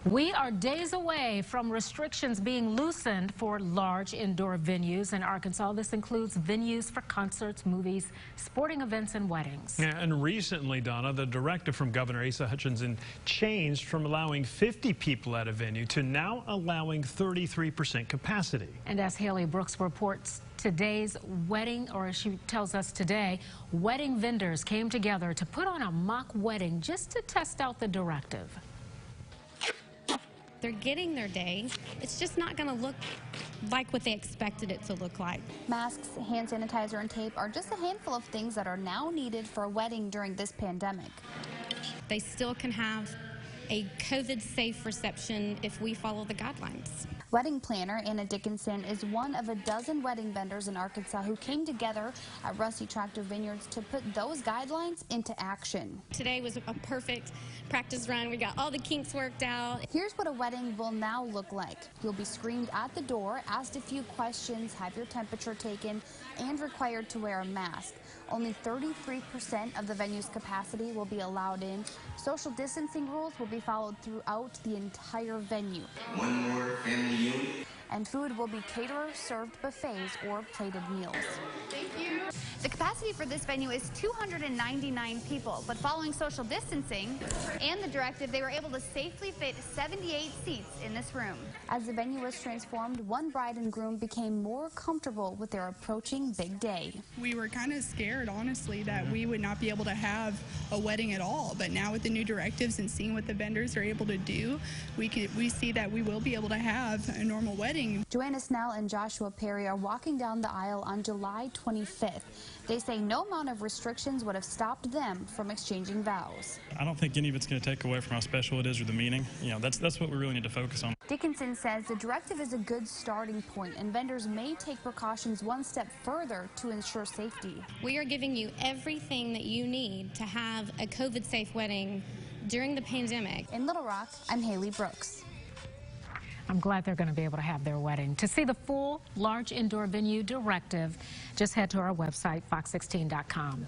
We are days away from restrictions being loosened for large indoor venues in Arkansas. This includes venues for concerts, movies, sporting events, and weddings. Yeah, and recently, Donna, the directive from Governor Asa Hutchinson changed from allowing 50 people at a venue to now allowing 33% capacity. And as Haley Brooks reports, today's wedding, or she tells us today, wedding vendors came together to put on a mock wedding just to test out the directive. They're getting their day. It's just not going to look like what they expected it to look like. Masks, hand sanitizer, and tape are just a handful of things that are now needed for a wedding during this pandemic. They still can have a COVID-safe reception if we follow the guidelines. Wedding planner Anna Dickinson is one of a dozen wedding vendors in Arkansas who came together at Rusty Tractor Vineyards to put those guidelines into action. Today was a perfect practice run. We got all the kinks worked out. Here's what a wedding will now look like. You'll be screened at the door, asked a few questions, have your temperature taken, and required to wear a mask. Only 33% of the venue's capacity will be allowed in. Social distancing rules will be followed throughout the entire venue. One more family unit. And food will be caterer-served buffets or plated meals. Thank you. The capacity for this venue is 299 people, but following social distancing and the directive, they were able to safely fit 78 seats in this room. As the venue was transformed, one bride and groom became more comfortable with their approaching big day. We were kind of scared, honestly, that we would not be able to have a wedding at all, but now with the new directives and seeing what the vendors are able to do, we see that we will be able to have a normal wedding. JOANNA, SNELL, and Joshua Perry are walking down the aisle on July 25th. They say no amount of restrictions would have stopped them from exchanging vows. I don't think any of it's going to take away from how special it is or the meaning. You know, that's what we really need to focus on. Dickinson says the directive is a good starting point, and vendors may take precautions one step further to ensure safety. We are giving you everything that you need to have a COVID-safe wedding during the pandemic. In Little Rock, I'm Haley Brooks. I'm glad they're going to be able to have their wedding. To see the full large indoor venue directive, just head to our website, fox16.com.